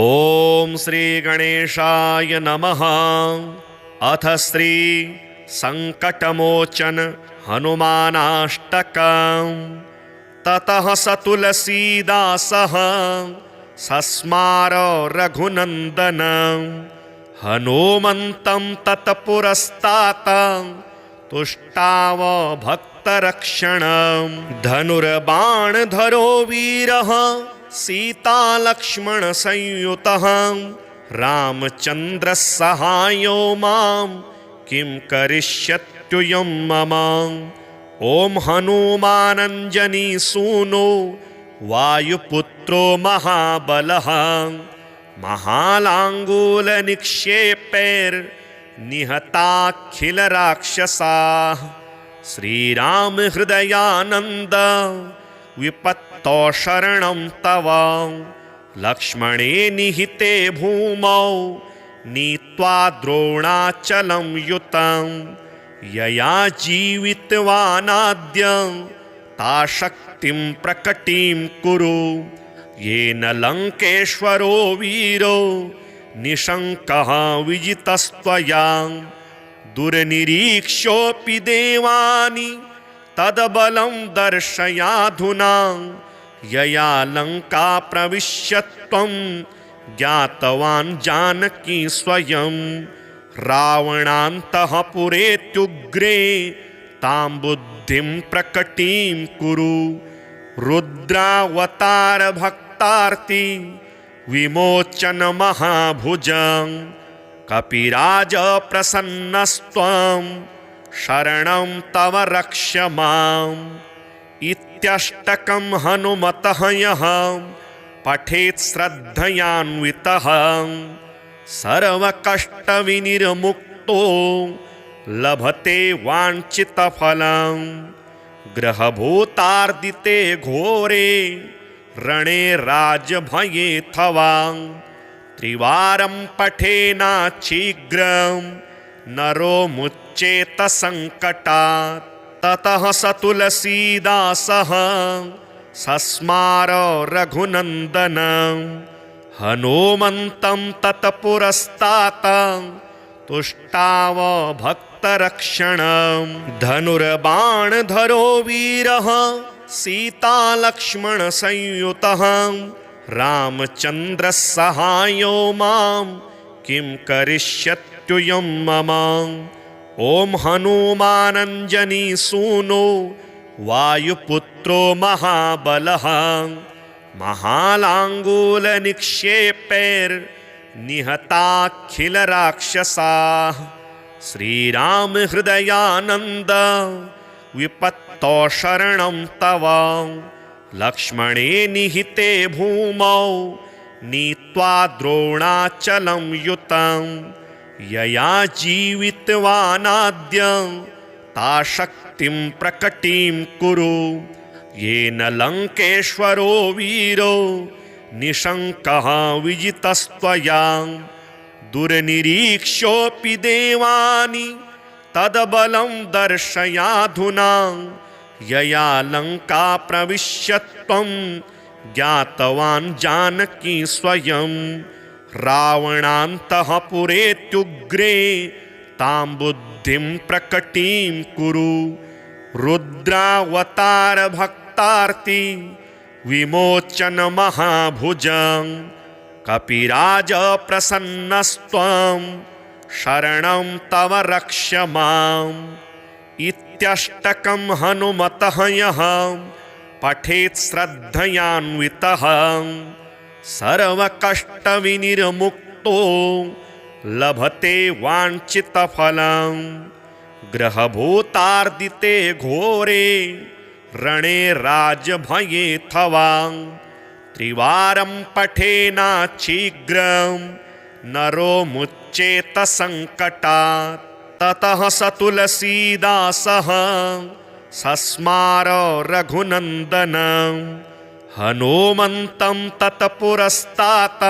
ओम श्री गणेशाय नमः। अथ श्री संकटमोचन हनुमानाष्टकम्। ततः स तुलसीदासः सस्मार रघुनन्दनं हनुमन्तं तत्पुरस्तात् तुष्टाव भक्तरक्षणं। धनुर्बाणधरो वीरः सीतालक्ष्मण संयुतः रामचन्द्र सहायो मां किं करिष्यत्युयं मम। ओम हनुमानंजनी सूनो वायुपुत्रो महाबलः महालांगूल निहताखिल राक्षसाः। श्रीराम हृदयानंद विपत्तो शरणं तव लक्ष्मणे निहिते भूमौ नीत्वा द्रोणाचलं युतं। यया जीवितवानाद्य ता शक्तिं प्रकटीं कुरु येन लङ्केश्वरो वीरो निशङ्कः विजितस्त्वया। दुर्निरीक्ष्योऽपि देवानि तद्बलं दर्शयाधुना यया लङ्का प्रविश्यत्वं ज्ञातवान् जानकी स्वयं। रावणान्तःपुरेत्युग्रे तां बुद्धिं प्रकटीं कुरु रुद्रावतार भक्तार्ति विमोचन महाभुजं। कपिराज प्रसन्नस्त्वं शरणं तव रक्ष माम्। इत्यष्टकं हनुमतः यः पठेत् श्रद्धयान्वितः सर्वकष्टविनिर्मुक्तो लभते वाञ्छितफलं। ग्रहभूतार्दिते घोरे रणे राजभयेऽथवा त्रिवारं पठेनाच्छीघ्रं नरो मुच्येत संकटात्। ततः स तुलसीदासः सस्मार रघुनन्दनं हनुमन्तं तत्पुरस्तात् तुष्टाव भक्तरक्षणं। धनुर्बाणधरो वीरः सीतालक्ष्मण संयुतः रामचन्द्र सहायो मां किं करिष्यत्युयं मम। ओम हनुमानंजनी सूनो वायुपुत्रो महाबलः महालांगूल निहताखिल राक्षसाः। श्रीराम हृदयानंद विपत्तो शरणं तव लक्ष्मणे निहिते भूमौ नीत्वा द्रोणाचलं युतं। यया जीवितवानाद्य ता शक्तिं प्रकटीं कुरु येन लङ्केश्वरो वीरो निशङ्कः विजितस्त्वया। दुर्निरीक्ष्योऽपि देवानि तद्बलं दर्शयाधुना यया लङ्का प्रविश्यत्वं ज्ञातवान् जानकी स्वयं। रावणान्तःपुरेत्युग्रे तां बुद्धिं प्रकटीं कुरु रुद्रावतार भक्तार्ति विमोचन महाभुजं। कपिराज प्रसन्नस्त्वं शरणं तव रक्ष माम्। इत्यष्टकं हनुमतः यः पठेत् श्रद्धयान्वितः सर्वकष्टविनिर्मुक्तो लभते वाञ्छितफलं। ग्रहभूतार्दिते घोरे रणे राजभयेऽथवा त्रिवारं पठेनाच्छीघ्रं नरो मुच्येत संकटात्। ततः स तुलसीदासः सस्मार रघुनन्दनं हनुमन्तं तत्पुरस्तात्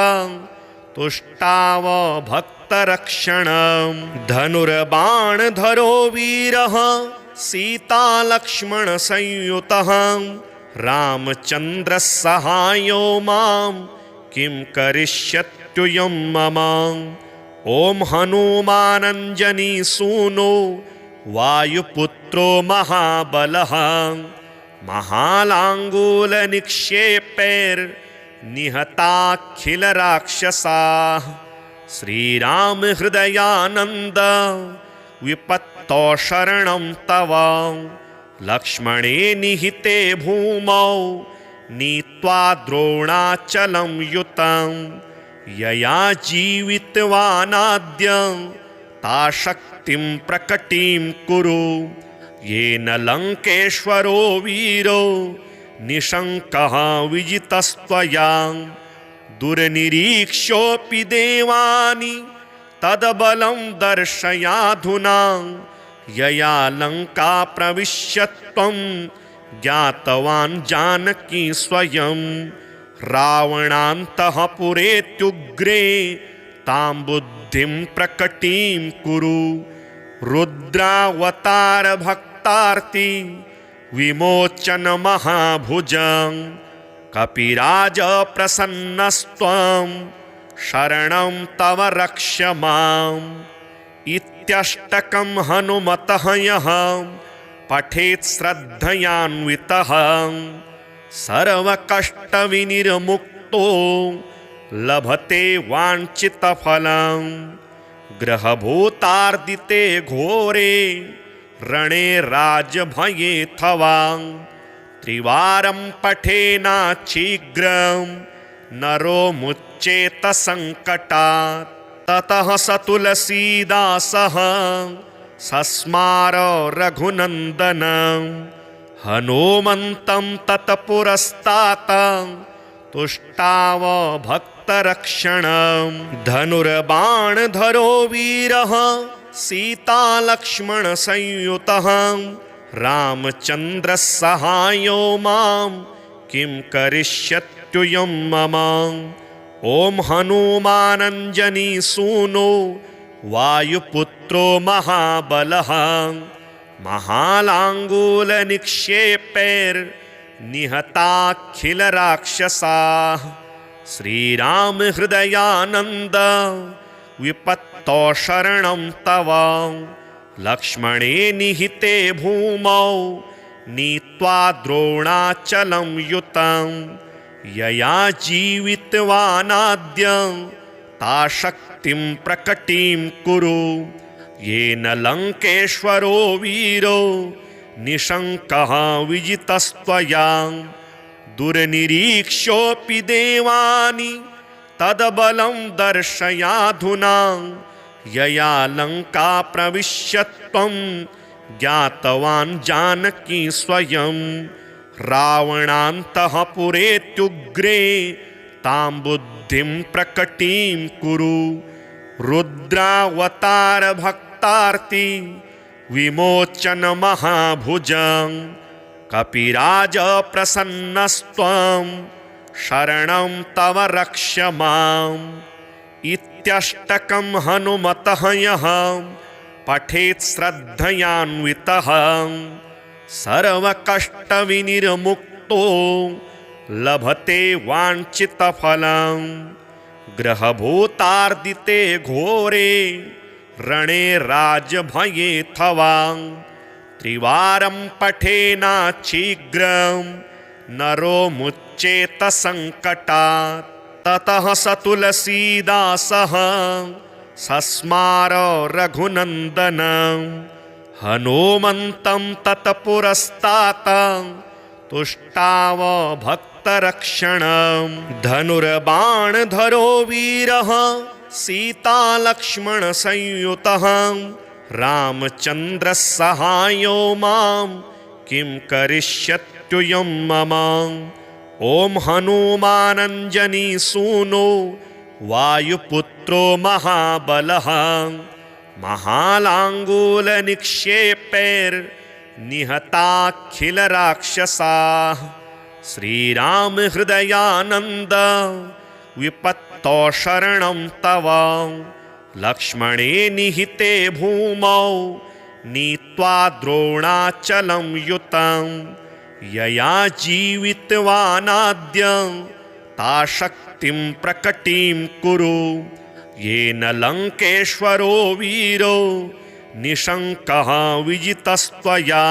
तुष्टाव भक्तरक्षणं। धनुर्बाणधरो वीरः सीतालक्ष्मण संयुतः रामचन्द्र सहायो मां किं करिष्यत्युयं मम। ॐ हनुमानञ्जनीसूनो वायुपुत्रो महाबलः महालाङ्गूलनिक्षेपैर्निहताखिलराक्षसाः। श्रीरामहृदयानन्द विपत्तौ शरणं तव। लक्ष्मणे निहिते भूमौ नीत्वा द्रोणाचलं युतं। यया जीवितवानाद्य ता शक्तिं प्रकटीं कुरु। येन लङ्केश्वरो वीरो निशङ्कः विजितस्त्वया। दुर्निरीक्ष्योऽपि देवानि तद्बलं दर्शयाधुना। यया लङ्का प्रविश्य त्वं ज्ञातवान् जानकी स्वयं। रावणान्तःपुरेत्युग्रे तां बुद्धिं प्रकटीं कुरु। रुद्रावतारभक्तार्ति विमोचन महाभुजं। कपिराज प्रसन्नस्त्वं शरणं तव रक्ष माम्। इत्यष्टकं हनुमतः यः पठेत् श्रद्धयान्वितः सर्वकष्टविनिर्मुक्तो लभते वाञ्छितफलं। ग्रहभूतार्दिते घोरे रणे राजभयेऽथवा। त्रिवारं पठेनाच्छीघ्रं नरो मुच्येत सङ्कटात्। ततः स तुलसीदासः सस्मार रघुनन्दनं। हनुमन्तं तत्पुरस्तात् तुष्टाव भक्तरक्षणं। धनुर्बाणधरो वीरः सीतालक्ष्मणसंयुतः। रामचन्द्रः सहायो मां किं करिष्यत्युयं मम। ॐ हनुमानञ्जनीसूनो वायुपुत्रो महाबलः महालाङ्गूलनिक्षेपैर्निहताखिलराक्षसाः। श्रीरामहृदयानन्द विपत्तौ शरणं तव। लक्ष्मणे निहिते भूमौ नीत्वा द्रोणाचलं युतं। यया जीवितवानाद्य ता शक्तिं प्रकटीं कुरु। येन लङ्केश्वरो वीरो निशङ्कः विजितस्त्वया। दुर्निरीक्ष्योऽपि देवानि तद्बलं दर्शयाधुना। यया लङ्का प्रविश्य त्वं ज्ञातवान् जानकी स्वयं। रावणान्तःपुरेत्युग्रे तां बुद्धिं प्रकटीं कुरु। रुद्रावतारभक्तार्ति विमोचन महाभुजं। कपिराज प्रसन्नस्त्वं शरणं तव रक्ष माम्। इत्यष्टकं हनुमतः यः पठेत् श्रद्धयान्वितः सर्वकष्टविनिर्मुक्तो लभते वाञ्छितफलं। ग्रहभूतार्दिते घोरे रणे राजभयेऽथवा। त्रिवारं पठेनाच्छीघ्रं नरो मुच्येत सङ्कटात्। ततः स तुलसीदासः सस्मार रघुनन्दनं। हनुमन्तं तत्पुरस्तात् तुष्टाव भक्तरक्षणं। धनुर्बाणधरो वीरः सीतालक्ष्मणसंयुतः। रामचन्द्रः सहायो मां किं करिष्यत्युयं मम। ॐ हनुमानञ्जनीसूनो वायुपुत्रो महाबलः महालाङ्गूलनिक्षेपैर्निहताखिलराक्षसाः। श्रीरामहृदयानन्द विपत्तौ शरणं तव। लक्ष्मणे निहिते भूमौ नीत्वा द्रोणाचलं युतं। यया जीवितवानाद्य ता शक्तिं ताशक्तिं प्रकटीं कुरु येन लङ्केश्वरो वीरो निशङ्कः विजितस्त्वया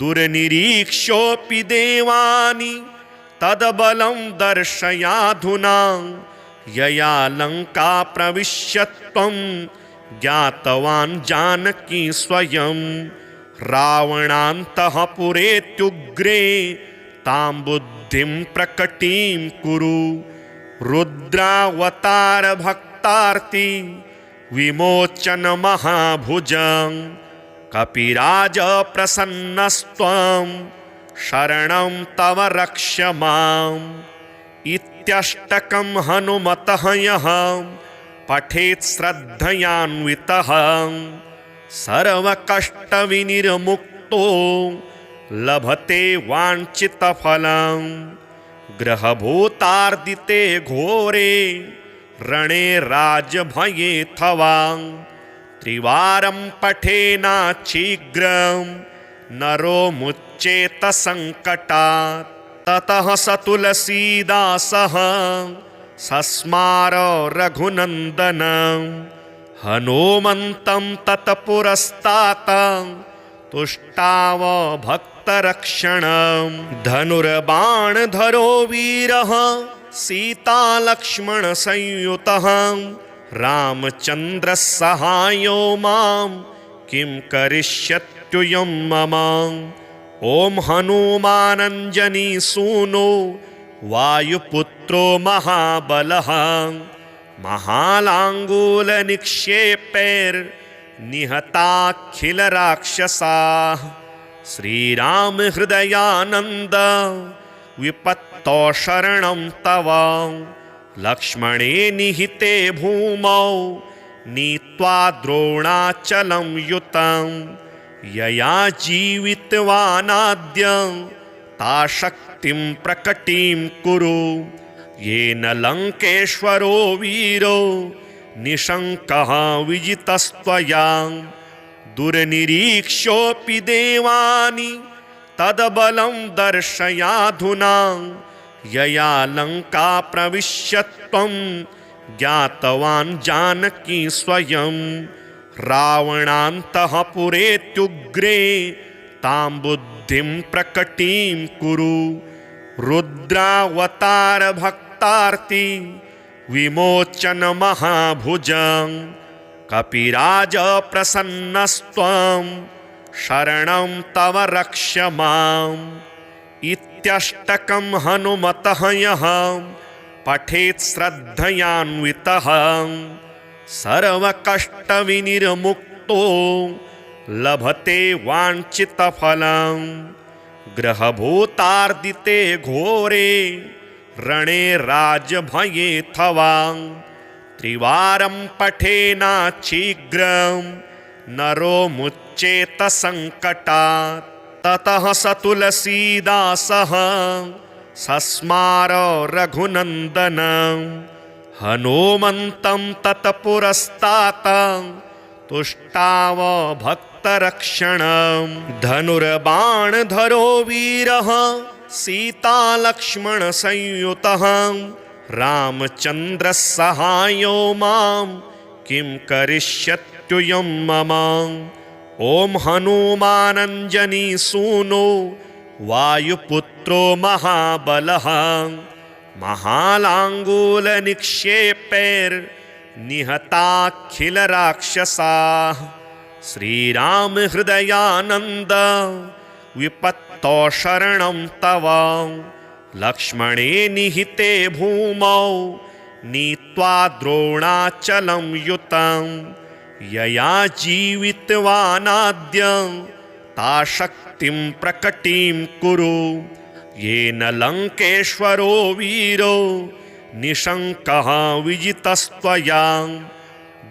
दुर्निरीक्ष्योऽपि देवानि तद्बलं दर्शयाधुना यया लङ्का प्रविश्यत्वं ज्ञातवान् जानकी स्वयं रावणान्तःपुरेत्युग्रे तां बुद्धिं प्रकटीं कुरु रुद्रावतारभक्तार्ति विमोचनमहाभुजं कपिराज प्रसन्नस्त्वं शरणं तव रक्ष माम् इत्यष्टकं हनुमतः यः पठेत् श्रद्धयान्वितः सर्वकष्टविनिर्मुक्तो लभते वाञ्छितफलं ग्रहभूतार्दिते घोरे रणे राजभयेऽथवा त्रिवारं पठेनाच्छीघ्रं नरो मुच्येत सङ्कटात् ततः स तुलसीदासः सस्मार रघुनन्दनं हनुमन्तं तत्पुरस्तात् तुष्टाव भक्तरक्षणं धनुर्बाणधरो वीरः सीतालक्ष्मणसंयुतः रामचन्द्रः सहायो मां किं करिष्यत्युयं मम ॐ हनुमानञ्जनीसूनो वायुपुत्रो महाबलः महालाङ्गूलनिक्षेपैर्निहताखिलराक्षसाः श्रीरामहृदयानन्द विपत्तौ शरणं तव लक्ष्मणे निहिते भूमौ नीत्वा द्रोणाचलं युतं यया जीवितवानाद्य ताशक्तिं प्रकटीं कुरु येन लङ्केश्वरो वीरो निशङ्कः विजितस्त्वया दुर्निरीक्ष्योऽपि देवानि तद्बलं दर्शयाधुना यया लङ्का प्रविश्यत्वं ज्ञातवान् जानकी स्वयं रावणान्तःपुरेत्युग्रे तां बुद्धिं प्रकटीं कुरु रुद्रावतारभक्तार्ति विमोचनमहाभुजं कपिराज प्रसन्नस्त्वं शरणं तव रक्ष माम् इत्यष्टकं हनुमतः यः पठेत् श्रद्धयान्वितः सर्वकष्टविनिर्मुक्तो लभते वाञ्छितफलं ग्रहभूतार्दिते घोरे रणे राजभयेऽथवा त्रिवारं पठेनाच्छीघ्रं नरो मुच्येत सङ्कटात् ततः स तुलसीदासः सस्मार रघुनन्दनं हनुमन्तं तत्पुरस्तात् तुष्टाव भक्तरक्षणं धनुर्बाणधरो वीरः सीतालक्ष्मणसंयुतः रामचन्द्रः सहायो मां किं करिष्यत्युयं मम ॐ हनुमानञ्जनीसूनो वायुपुत्रो महाबलः महालाङ्गूलनिक्षेपैर्निहताखिलराक्षसाः श्रीरामहृदयानन्द विपत्तौ शरणं तव लक्ष्मणे निहिते भूमौ नीत्वा द्रोणाचलं युतं यया जीवितवानाद्य ताशक्तिं प्रकटीं कुरु येन लङ्केश्वरो वीरो निशङ्कः विजितस्त्वया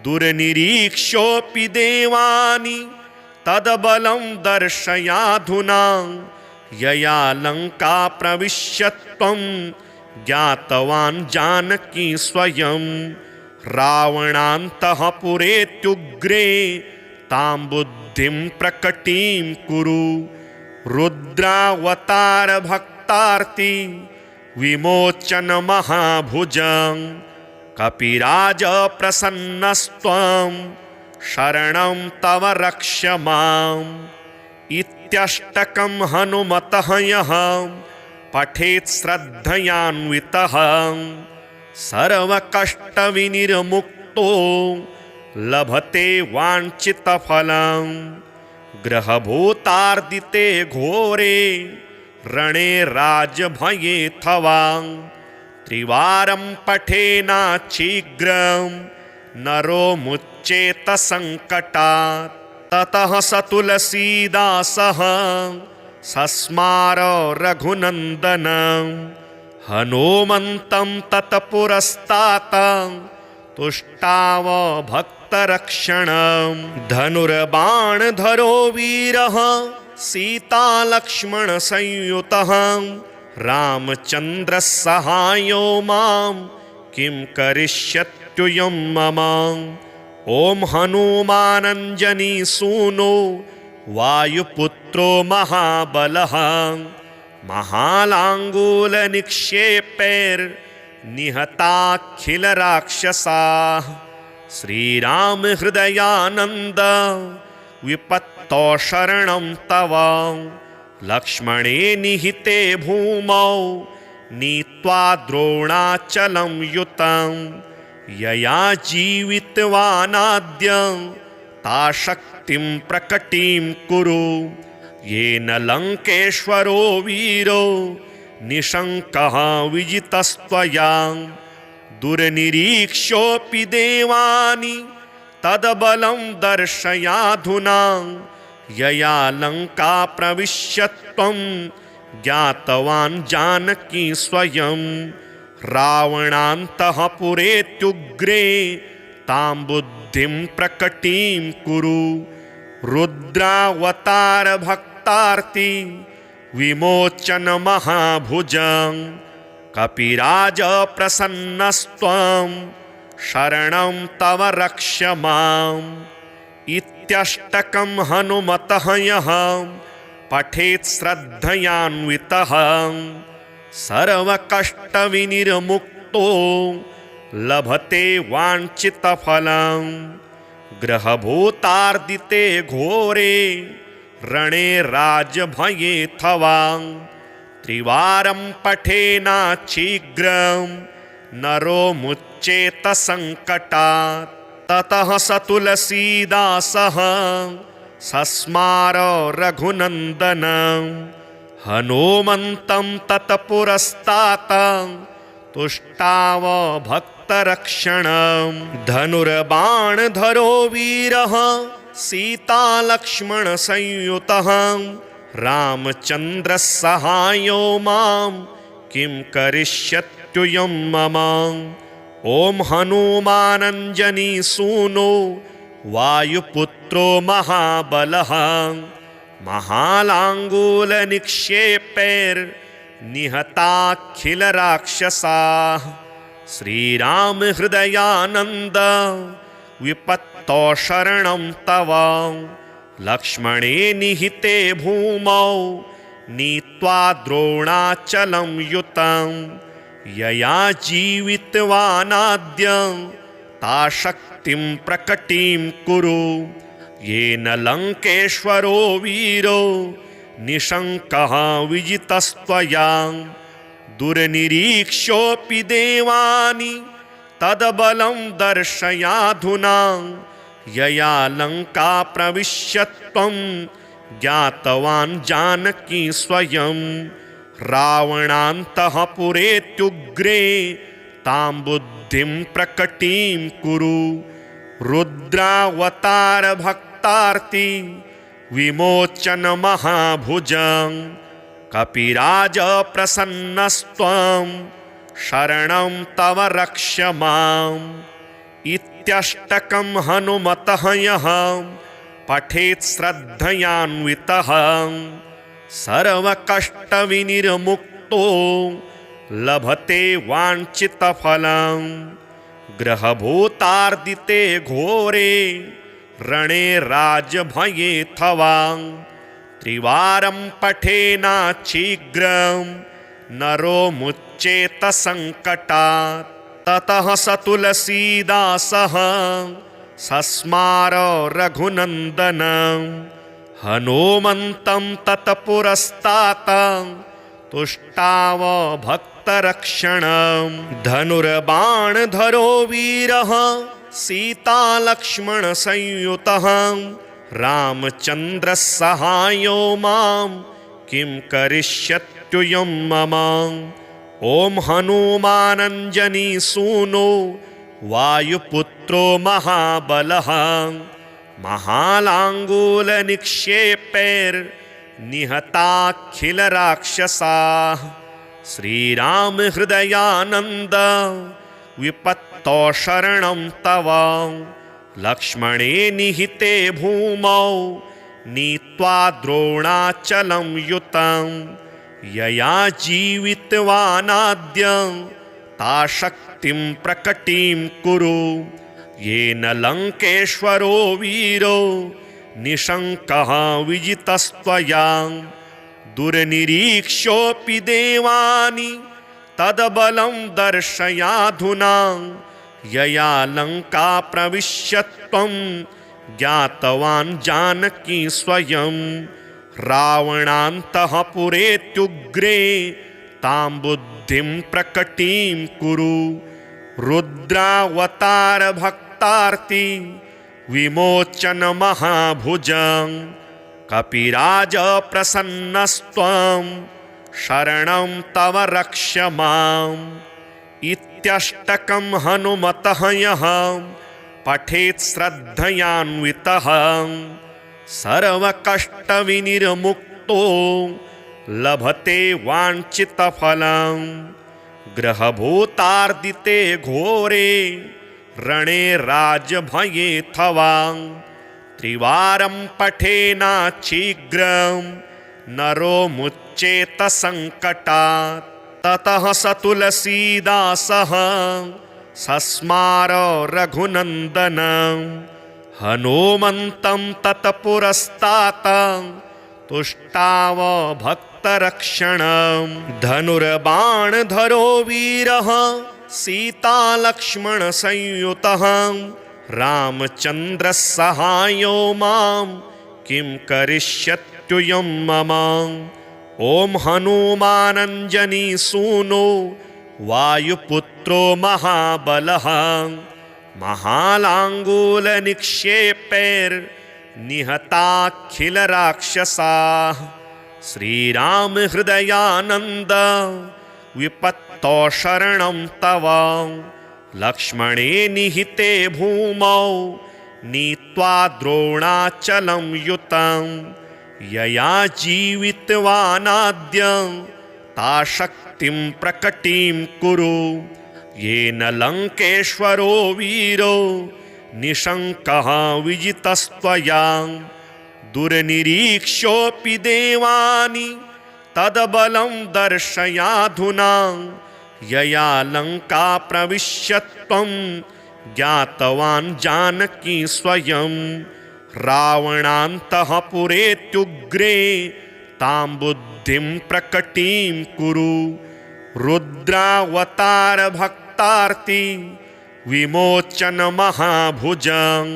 दुर्निरीक्ष्योऽपि देवानि तद्बलं दर्शयाधुना यया लङ्का प्रविश्यत्वं ज्ञातवान् जानकी स्वयं रावणान्तःपुरेत्युग्रे तां बुद्धिं प्रकटीं कुरु रुद्रावतारभक्तार्ति विमोचन महाभुजं कपिराज प्रसन्नस्त्वं शरणं तव रक्ष माम् इत्यष्टकं हनुमतः यः पठेत् श्रद्धयान्वितः सर्वकष्टविनिर्मुक्तो लभते वाञ्छितफलं ग्रहभूतार्दिते घोरे रणे राजभयेऽथवा त्रिवारं पठेनाच्छीघ्रं नरो मुच्येत सङ्कटात् ततः स तुलसीदासः सस्मार रघुनन्दनं हनुमन्तं तत्पुरस्तात् तुष्टाव भक्तरक्षणं धनुर्बाणधरो वीरः सीतालक्ष्मणसंयुतः रामचन्द्रः सहायो मां किं करिष्यत्युयं मम ॐ हनुमानञ्जनीसूनो वायुपुत्रो महाबलः महालाङ्गूलनिक्षेपैर्निहताखिलराक्षसाः श्रीरामहृदयानन्द विपत्तौ शरणं तव लक्ष्मणे निहिते भूमौ नीत्वा द्रोणाचलं युतं यया जीवितवानाद्य ता शक्तिं प्रकटीं कुरु येन लङ्केश्वरो वीरो निशङ्कः विजितस्त्वया दुर्निरीक्ष्योऽपि देवानि तद्बलं दर्शयाधुना यया लङ्का प्रविश्य त्वं ज्ञातवान् जानकी स्वयं रावणान्तःपुरेत्युग्रे तां बुद्धिं प्रकटीं कुरु रुद्रावतारभक्तार्ति विमोचन महाभुजं कपिराज प्रसन्नस्त्वं शरणं तव रक्ष माम् इत्यष्टकं हनुमतः यः पठेत् श्रद्धयान्वितः सर्वकष्टविनिर्मुक्तो लभते वाञ्छितफलं ग्रहभूतार्दिते घोरे रणे राजभयेऽथवा त्रिवारं पठेनाच्छीघ्रं नरो मुच्येत सङ्कटात् ततः स तुलसीदासः सस्मार रघुनन्दनं हनुमन्तं तत्पुरस्तात् तुष्टाव भक्तरक्षणं धनुर्बाणधरो वीरः सीतालक्ष्मणसंयुतः रामचन्द्रः सहायो मां किं करिष्यत्युयं मम ॐ हनुमानञ्जनीसूनो वायुपुत्रो महाबलः महालाङ्गूलनिक्षेपैर्निहताखिलराक्षसाः श्रीरामहृदयानन्द विपत्तौ शरणं तव लक्ष्मणे निहिते भूमौ नीत्वा द्रोणाचलं युतं यया जीवितवानाद्य ता शक्तिं प्रकटीं कुरु येन लङ्केश्वरो वीरो निशङ्कः विजितस्त्वया दुर्निरीक्ष्योऽपि देवानि तद्बलं दर्शयाधुना यया लङ्का प्रविश्य त्वं ज्ञातवान् जानकी स्वयं रावणान्तःपुरेत्युग्रे तां बुद्धिं प्रकटीं कुरु रुद्रावतारभक्तार्ति विमोचन महाभुजं कपिराज प्रसन्नस्त्वं शरणं तव रक्ष माम् इत्यष्टकं हनुमतः यः पठेत् श्रद्धयान्वितः सर्वकष्टविनिर्मुक्तो लभते वाञ्छितफलं ग्रहभूतार्दिते घोरे रणे राजभयेऽथवा त्रिवारं पठेनाच्छीघ्रं नरो मुच्येत संकटात्। ततः स तुलसीदासः सस्मार रघुनन्दनं हनुमन्तं तत्पुरस्तात् तुष्टाव भक्तरक्षणं। धनुर्बाणधरो वीरः सीतालक्ष्मणसंयुतः रामचन्द्रः सहायो मां किं करिष्यत्युयं मम। ॐ हनुमानञ्जनीसूनो वायुपुत्रो महाबलः महालाङ्गूलनिक्षेपैर्निहताखिलराक्षसाः। श्रीराम हृदयानन्द विपत्तौ शरणं तव। लक्ष्मणे निहिते भूमौ नीत्वा द्रोणाचलं युतं यया जीवितवानाद्य ता शक्तिं प्रकटीं कुरु। येन लङ्केश्वरो वीरो निशङ्कः विजितस्त्वया। दुर्निरीक्ष्योऽपि देवानि तद्बलं दर्शयाधुना। यया लङ्का प्रविश्य त्वं ज्ञातवान् जानकी स्वयं। रावणान्तःपुरेत्युग्रे तां बुद्धिं प्रकटीं कुरु। रुद्रावतार भक्तार्ति विमोचन महाभुजं कपिराज प्रसन्नस्त्वं शरणं तव रक्ष माम्। इत्यष्टकं हनुमतः यः पठेत् श्रद्धयान्वितः सर्वकष्टविनिर्मुक्तो लभते वाञ्छितफलं। ग्रहभूतार्दिते घोरे रणे राजभयेऽथवा। त्रिवारं पठेनाच्छीघ्रं नरो मुच्येत संकटात्। ततः स तुलसीदासः सस्मार रघुनन्दनं हनुमन्तं तत्पुरस्तात् तुष्टाव भक्तरक्षणं। धनुर्बाणधरो वीरः सीतालक्ष्मणसंयुतः रामचन्द्रः सहायो मां किं करिष्यत्युयं मम। ॐ हनुमानञ्जनीसूनो वायुपुत्रो महाबलः महालाङ्गूलनिक्षेपैर्निहताखिलराक्षसाः। श्रीराम हृदयानन्द विपत्तौ शरणं तव। लक्ष्मणे निहिते भूमौ नीत्वा द्रोणाचलं युतं यया जीवितवानाद्य ता शक्तिं प्रकटीं कुरु। येन लङ्केश्वरो वीरो निशङ्कः विजितस्त्वया। दुर्निरीक्ष्योऽपि देवानि तद्बलं दर्शयाधुना। यया लङ्का प्रविश्य त्वं ज्ञातवान् जानकी स्वयं। रावणान्तःपुरेत्युग्रे तां बुद्धिं प्रकटीं कुरु। रुद्रावतार भक्तार्ति विमोचन महाभुजं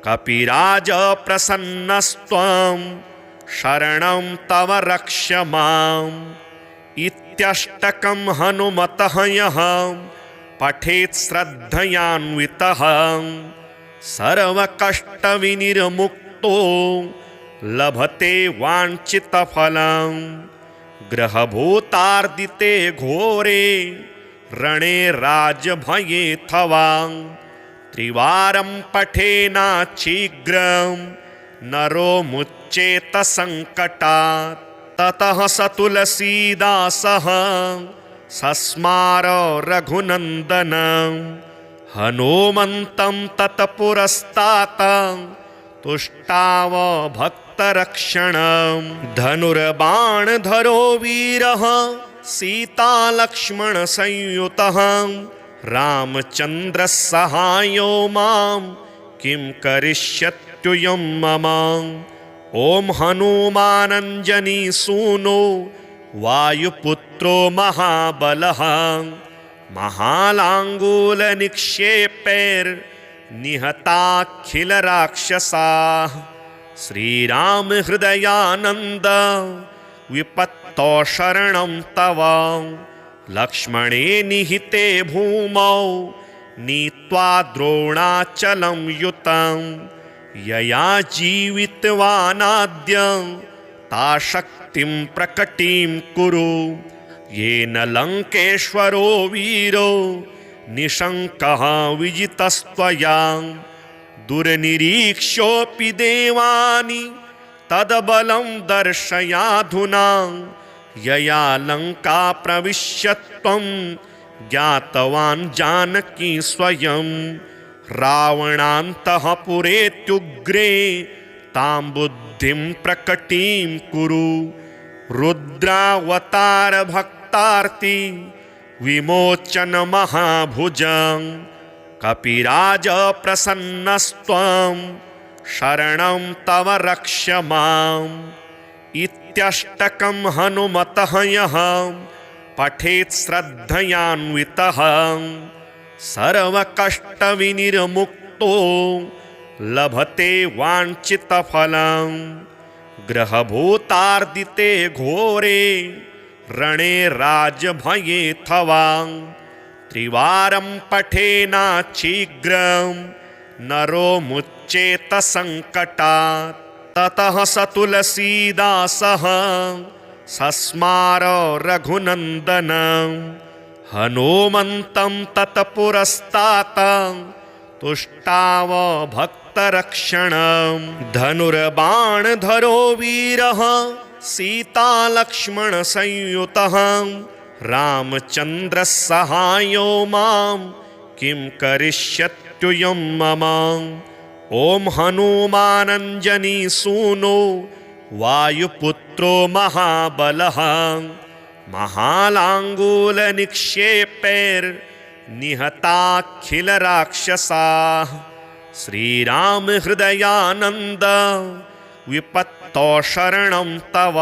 कपिराज प्रसन्नस्त्वं शरणं तव रक्ष माम्। इत्यष्टकं हनुमतः यः पठेत् श्रद्धयान्वितः सर्वकष्टविनिर्मुक्तो लभते वाञ्छितफलं। ग्रहभूतार्दिते घोरे रणे राजभयेऽथवा। त्रिवारं पठेनाच्छीघ्रं नरो मुच्येत संकटात्। ततः स तुलसीदासः सस्मार रघुनन्दनं हनुमन्तं तत्पुरस्तात् तुष्टाव भक्तरक्षणं। धनुर्बाणधरो वीरः सीतालक्ष्मणसंयुतः रामचन्द्रः सहायो मां किं करिष्यत्युयं मम। ॐ हनुमानञ्जनीसूनो वायुपुत्रो महाबलः महालाङ्गूलनिक्षेपैर्निहताखिलराक्षसाः श्रीराम हृदयानन्द विपत्तौ शरणं तव लक्ष्मणे निहिते भूमौ नीत्वा द्रोणाचलं युतं यया जीवितवानाद्य ता शक्तिं प्रकटीं कुरु येन लङ्केश्वरो वीरो निशङ्कः विजितस्त्वया दुर्निरीक्ष्योऽपि देवानि तदबलं दर्शयाधुना यया लङ्का प्रविश्य त्वं ज्ञातवान् जानकी स्वयं रावणान्तःपुरेत्युग्रे तां बुद्धिं प्रकटीं कुरु रुद्रावतारभक्तार्ति विमोचन महाभुजं कपिराज प्रसन्नस्त्वं शरणं तव रक्ष माम् इत्यष्टकं हनुमतः यः पठेत् श्रद्धयान्वितः सर्वकष्टविनिर्मुक्तो लभते वाञ्छितफलं ग्रहभूतार्दिते घोरे रणे राजभयेऽथवा त्रिवारं पठेनाच्छीघ्रं नरो मुच्येत सङ्कटात् ततः स तुलसीदासः सस्मार रघुनन्दनं हनुमन्तं तत्पुरस्तात् तुष्टाव भक्तरक्षणं धनुर्बाणधरो वीरः सीतालक्ष्मणसंयुतः रामचन्द्रः सहायो मां किं करिष्यत्युयं मम ॐ हनुमानञ्जनीसूनो वायुपुत्रो महाबलः महालाङ्गूलनिक्षेपैर्निहताखिलराक्षसाः श्रीराम हृदयानन्द विपत्तौ शरणं तव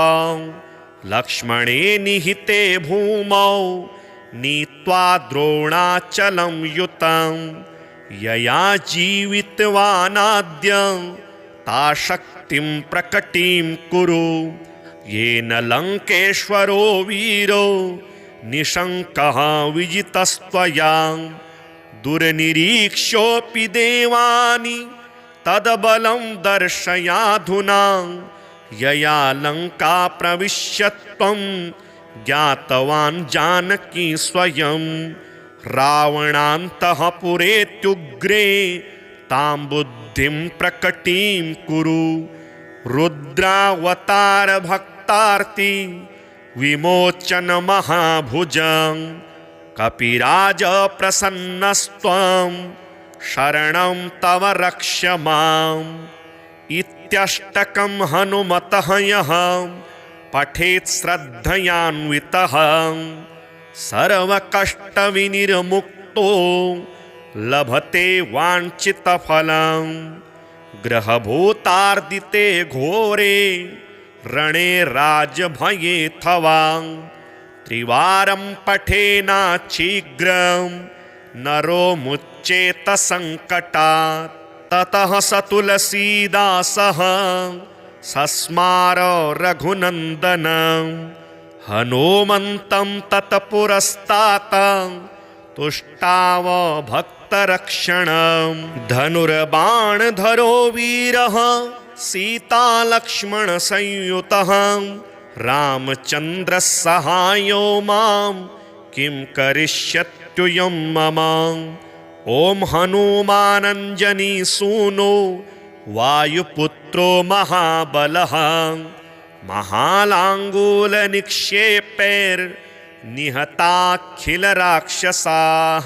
लक्ष्मणे निहिते भूमौ नीत्वा द्रोणाचलं युतं यया जीवितवानाद्य ता शक्तिं प्रकटीं कुरु येन लङ्केश्वरो वीरो निशङ्कः विजितस्त्वया दुर्निरीक्ष्योऽपि देवानि तदबलं दर्शयाधुना यया लङ्का प्रविश्य त्वं ज्ञातवान् जानकी स्वयं रावणान्तःपुरेत्युग्रे तां बुद्धिं प्रकटीं कुरु रुद्रावतारभक्तार्ति विमोचन महाभुजं कपिराज प्रसन्नस्त्वं शरणं तव रक्ष माम् इत्यष्टकं हनुमतः यः पठेत् श्रद्धयान्वितः सर्वकष्टविनिर्मुक्तो लभते वाञ्छितफलं ग्रहभूतार्दिते घोरे रणे राजभयेऽथवा त्रिवारं पठेनाच्छीघ्रं नरो मुच्येत सङ्कटात् ततः स तुलसीदासः सस्मार रघुनन्दनं हनुमन्तं तत्पुरस्तात् तुष्टाव भक्तरक्षणं धनुर्बाणधरो वीरः सीतालक्ष्मणसंयुतः रामचन्द्रः सहायो मां किं करिष्यत्युयं मम ॐ हनुमानञ्जनीसूनो वायुपुत्रो महाबलः महालाङ्गूलनिक्षेपैर्निहताखिलराक्षसाः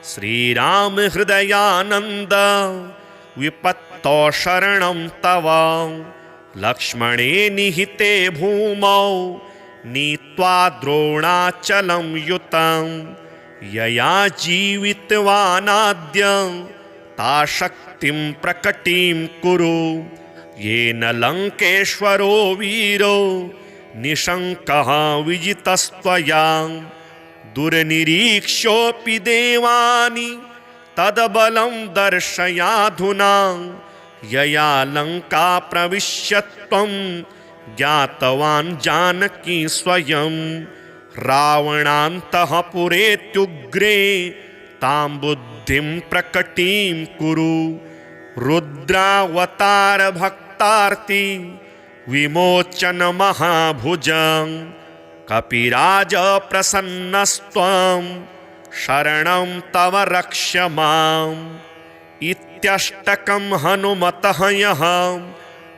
श्रीराम हृदयानन्द विपत्तौ शरणं तव लक्ष्मणे निहिते भूमौ नीत्वा द्रोणाचलं युतं यया जीवितवानाद्य ता शक्तिं प्रकटीं कुरु येन लङ्केश्वरो वीरो निशङ्कः विजितस्त्वया दुर्निरीक्ष्योऽपि देवानि तद्बलं दर्शयाधुना यया लङ्का प्रविश्य त्वं ज्ञातवान् जानकी स्वयं रावणान्तःपुरेत्युग्रे तां बुद्धिं प्रकटीं कुरु रुद्रावतारभक्तार्ति विमोचन महाभुजं कपिराज प्रसन्नस्त्वं शरणं तव रक्ष माम् इत्यष्टकं हनुमतः यः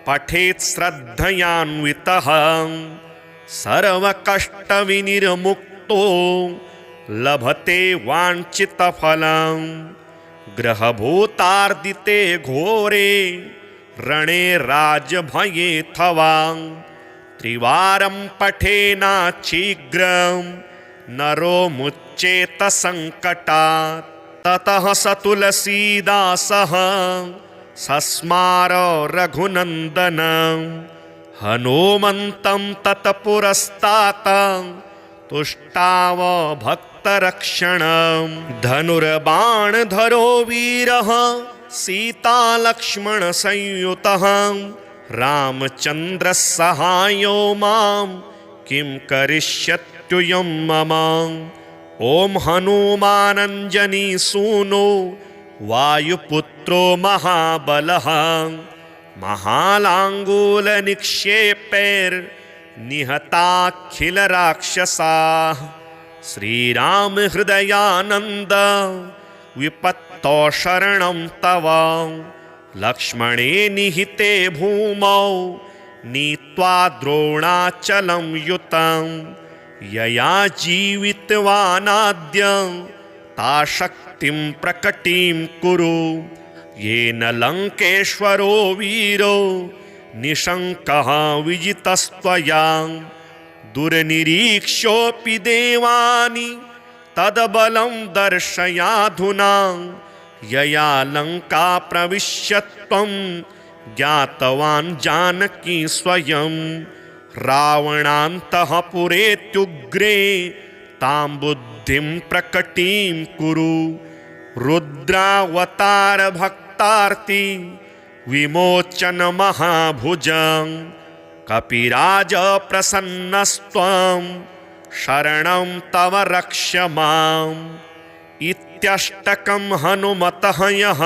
पठेत् श्रद्धयान्वितः सर्वकष्टविनिर्मुक्तो लभते वाञ्छितफलं ग्रहभूतार्दिते घोरे रणे राजभयेऽथवा त्रिवारं पठेनाच्छीघ्रं नरो मुच्येत सङ्कटात् ततः स तुलसीदासः सस्मार रघुनन्दनं हनुमन्तं तत्पुरस्तात् तुष्टाव भक्तरक्षणं धनुर्बाणधरो वीरः सीतालक्ष्मणसंयुतः रामचन्द्रस्सहायो मां किं करिष्यत्युयं मम ॐ हनुमानञ्जनीसूनो वायुपुत्रो महाबलः महालाङ्गूलनिक्षेपैर्निहताखिलराक्षसाः श्रीरामहृदयानन्द विपत्तौ शरणं तव लक्ष्मणे निहिते भूमौ नीत्वा द्रोणाचलं युतं यया जीवितवानाद्य ता शक्तिं प्रकटीं कुरु येन लङ्केश्वरो वीरो निशङ्कः विजितस्त्वया दुर्निरीक्ष्योऽपि देवानि तद्बलं दर्शयाधुना यया लङ्का प्रविश्य त्वं ज्ञातवान् जानकी स्वयं रावणान्तःपुरेत्युग्रे तां बुद्धिं प्रकटीं कुरु रुद्रावतारभक्तार्ति विमोचन महाभुजं कपिराज प्रसन्नस्त्वं शरणं तव रक्ष माम् इत्यष्टकं हनुमतः यः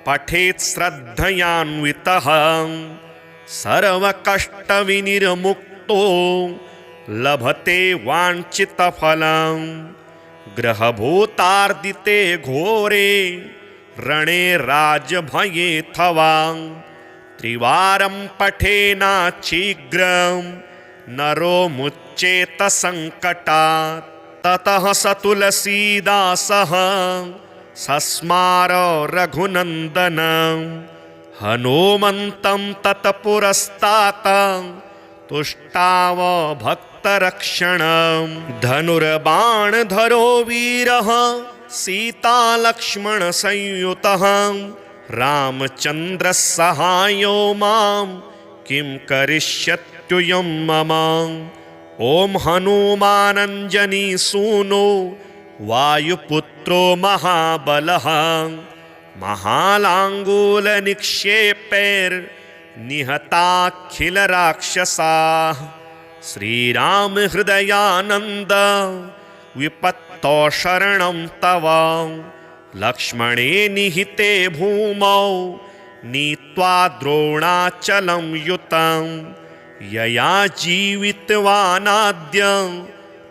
पठेत् श्रद्धयान्वितः सर्वकष्टविनिर्मुक्तो लभते वाञ्छितफलं ग्रहभूतार्दिते घोरे रणे राजभयेऽथवा त्रिवारं पठेनाच्छीघ्रं नरो मुच्येत सङ्कटात् ततः स तुलसीदासः सस्मार रघुनन्दनं हनुमन्तं तत्पुरस्तात् तुष्टाव भक्तरक्षणं धनुर्बाणधरो वीरः सीतालक्ष्मणसंयुतः रामचन्द्रस्सहायो मां किं करिष्यत्युयं मम ॐ हनुमानञ्जनीसूनो वायुपुत्रो महाबलः महालाङ्गूलनिक्षेपैर्निहताखिलराक्षसाः श्रीरामहृदयानन्द विपत्तौ शरणं तव लक्ष्मणे निहिते भूमौ नीत्वा द्रोणाचलं युतं यया जीवितवानाद्य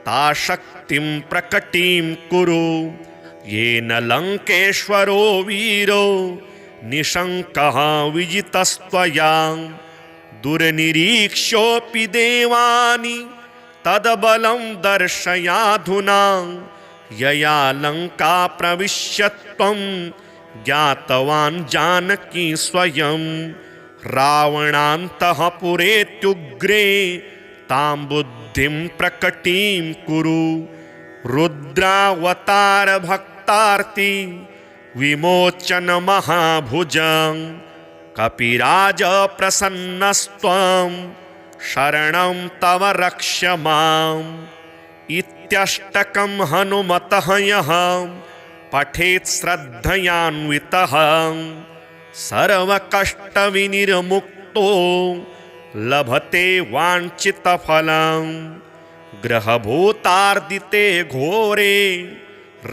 ता शक्तिं प्रकटीं कुरु येन लङ्केश्वरो वीरो निशङ्कः विजितस्त्वया दुर्निरीक्ष्योऽपि देवानि तद्बलं दर्शयाधुना यया लङ्का प्रविश्य त्वं ज्ञातवान् जानकी स्वयं रावणान्तःपुरेत्युग्रे तां बुद्धिं प्रकटीं कुरु रुद्रावतारभक्तार्ति विमोचन महाभुजं कपिराज प्रसन्नस्त्वं शरणं तव रक्ष माम् इत्यष्टकं हनुमतः यः पठेत् श्रद्धयान्वितः सर्वकष्टविनिर्मुक्तो लभते वाञ्छितफलम् ग्रहभूतार्दिते घोरे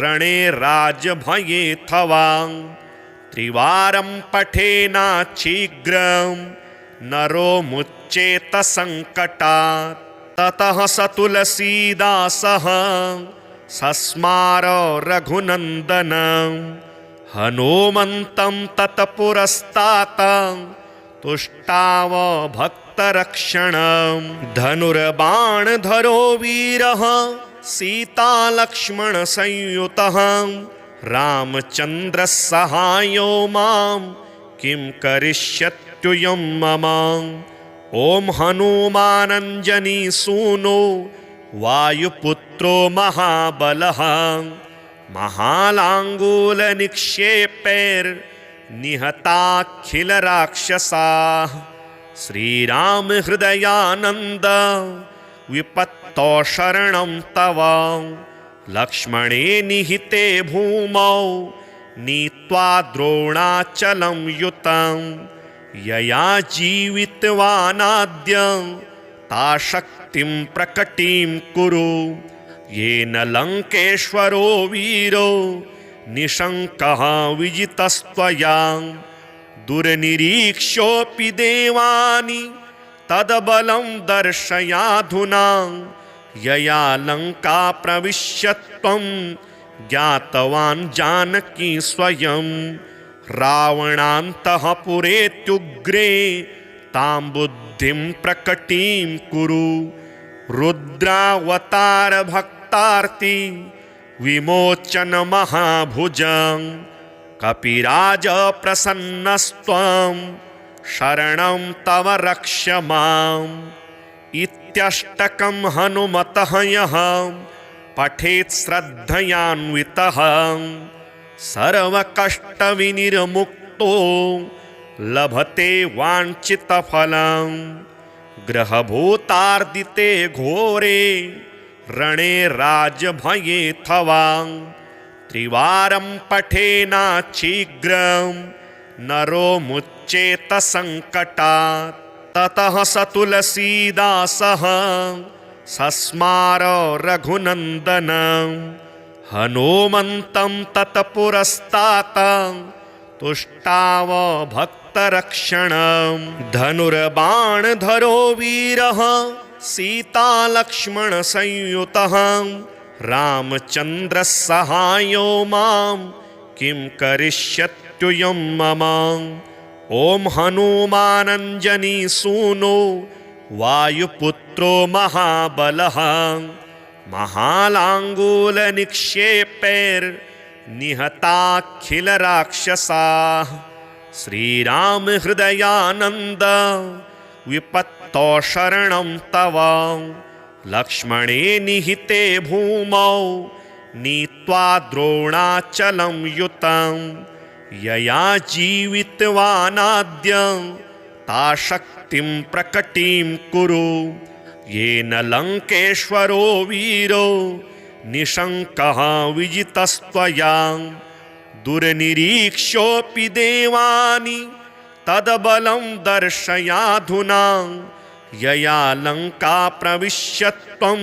रणे राजभयेऽथवा त्रिवारं पठेनाच्छीघ्रं नरो मुच्येत संकटात्। ततः स तुलसीदासः सस्मार रघुनन्दनं हनुमन्तं तत्पुरस्तात् तुष्टाव भक्तरक्षणं। धनुर्बाणधरो वीरः सीतालक्ष्मणसंयुतः रामचन्द्रः सहायो मां किं करिष्यत्युयं मम। ॐ हनुमानञ्जनीसूनो वायुपुत्रो महाबलः महालाङ्गूलनिक्षेपैर्निहताखिलराक्षसाः। श्रीराम हृदयानन्द विपत्तौ शरणं तव लक्ष्मणे निहिते भूमौ नीत्वा द्रोणाचलं युतं। यया जीवितवानाद्य ता शक्तिं प्रकटीं कुरु येन लङ्केश्वरो वीरो निशङ्कः विजितस्त्वया। दुर्निरीक्ष्योऽपि देवानि तद्बलं दर्शयाधुना यया लङ्का प्रविश्य त्वं ज्ञातवान् जानकी स्वयं। रावणान्तःपुरेत्युग्रे तां बुद्धिं प्रकटीं कुरु रुद्रावतार भक्तार्ति विमोचन महाभुजं। कपिराज प्रसन्नस्त्वं शरणं तव रक्ष माम् इत्यष्टकं हनुमतः यः पठेत् श्रद्धयान्वितः सर्वकष्टविनिर्मुक्तो लभते वाञ्छितफलम्। ग्रहभूतार्दिते घोरे रणे राजभयेऽथवा त्रिवारं पठेनाच्छीघ्रं नरो मुच्येत संकटात्। ततः स तुलसीदासः सस्मार रघुनन्दनं हनुमन्तं तत्पुरस्तात् तुष्टाव भक्तरक्षणं। धनुर्बाणधरो वीरः सीतालक्ष्मणसंयुतः रामचन्द्रः सहायो मां किं करिष्यत्युयं मम। ॐ हनुमानञ्जनीसूनो वायुपुत्रो महाबलः महालाङ्गूलनिक्षेपैर्निहताखिलराक्षसाः। श्रीराम हृदयानन्द विपत्तौ शरणं तव लक्ष्मणे निहिते भूमौ नीत्वा द्रोणाचलं युतं। यया जीवितवानाद्य ता शक्तिं प्रकटीं कुरु येन लङ्केश्वरो वीरो निशङ्कः विजितस्त्वया। दुर्निरीक्ष्योऽपि देवानि तद्बलं दर्शयाधुना यया लङ्का प्रविश्य त्वं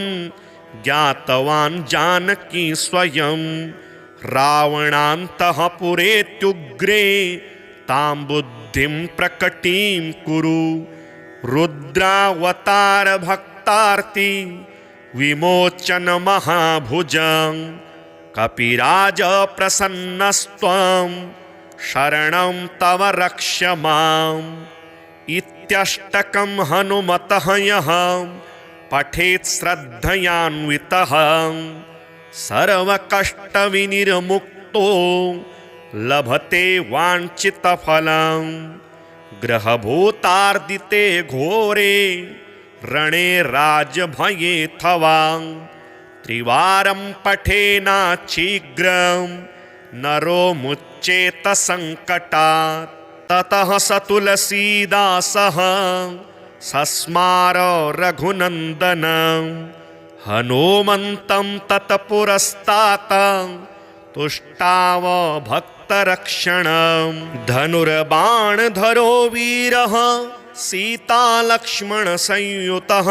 ज्ञातवान् जानकी स्वयं। रावणान्तःपुरेत्युग्रे तां बुद्धिं प्रकटीं कुरु रुद्रावतार भक्तार्ति विमोचन महाभुजं। कपिराज प्रसन्नस्त्वं शरणं तव रक्ष माम् इत्यष्टकं हनुमतः यः पठेत् श्रद्धयान्वितः सर्वकष्टविनिर्मुक्तो लभते वाञ्छितफलम्। ग्रहभूतार्दिते घोरे रणे राजभयेऽथवा त्रिवारं पठेनाच्छीघ्रं नरो मुच्येत संकटात्। ततः स तुलसीदासः सस्मार रघुनंदन हनुमन्तं तत्पुरस्तात् तुष्टाव भक्तरक्षणं धनुर्बाणधरो वीरः सीतालक्ष्मणसंयुतः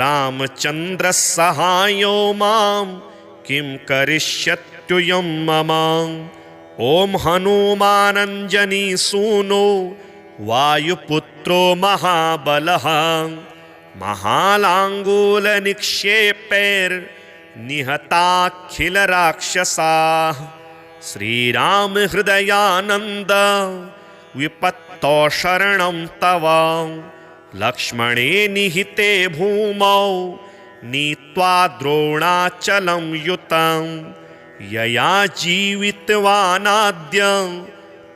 रामचन्द्रः सहायो मां किं करिष्यत्युयं मम ॐ हनुमानञ्जनीसूनो वायुपुत्रो महाबलः महालाङ्गूलनिक्षेपैर्निहताखिलराक्षसाः श्रीरामहृदयानन्द विपत्तौ शरणं तव लक्ष्मणे निहिते भूमौ नीत्वा द्रोणाचलं युतं यया जीवितवानाद्य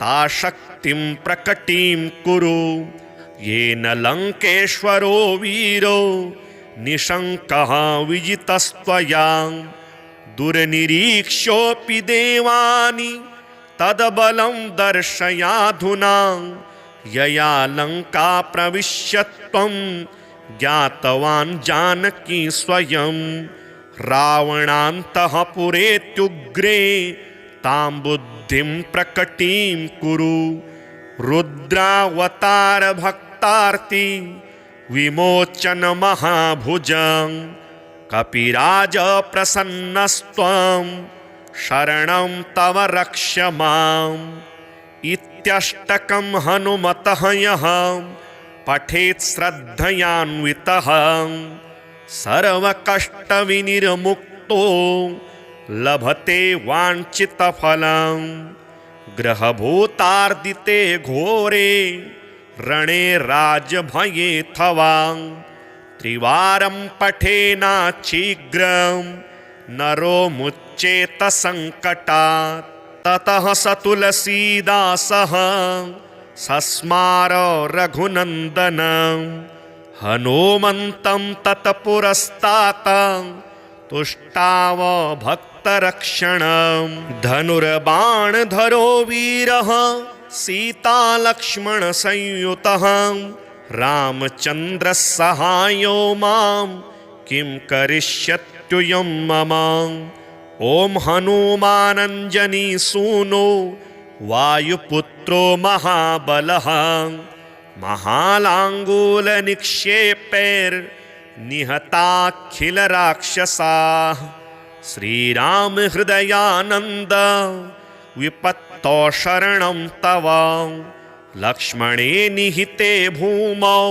ता शक्तिं प्रकटीं कुरु येन लङ्केश्वरो वीरो निशङ्कः विजितस्त्वया दुर्निरीक्ष्योऽपि देवानि तद्बलं दर्शयाधुना यया लङ्का प्रविश्य त्वं ज्ञातवान् जानकी स्वयं रावणान्तःपुरेत्युग्रे तां बुद्धिं प्रकटीं कुरु रुद्रावतारभक्तार्ति विमोचन महाभुजं कपिराज प्रसन्नस्त्वं शरणं तव रक्ष माम् इत्यष्टकं हनुमतः यः पठेत् श्रद्धयान्वितः सर्वकष्टविनिर्मुक्तो लभते वाञ्छितफलं ग्रहभूतार्दिते घोरे रणे राजभयेऽथवा त्रिवारं पठेनाच्छीघ्रं नरो मुच्येत संकटात् ततः स तुलसीदासः सस्मार रघुनन्दनं हनुमन्तं तत्पुरस्तात् तुष्टाव भक्तरक्षणं धनुर्बाणधरो वीरः सीतालक्ष्मणसंयुतः रामचन्द्रः सहायो मां किं करिष्यत्युयं मम ॐ हनुमानञ्जनीसूनो वायुपुत्रो महाबलः महालाङ्गूलनिक्षेपैर्निहताखिलराक्षसाः श्रीरामहृदयानन्द विपत्तौ शरणं तव लक्ष्मणे निहिते भूमौ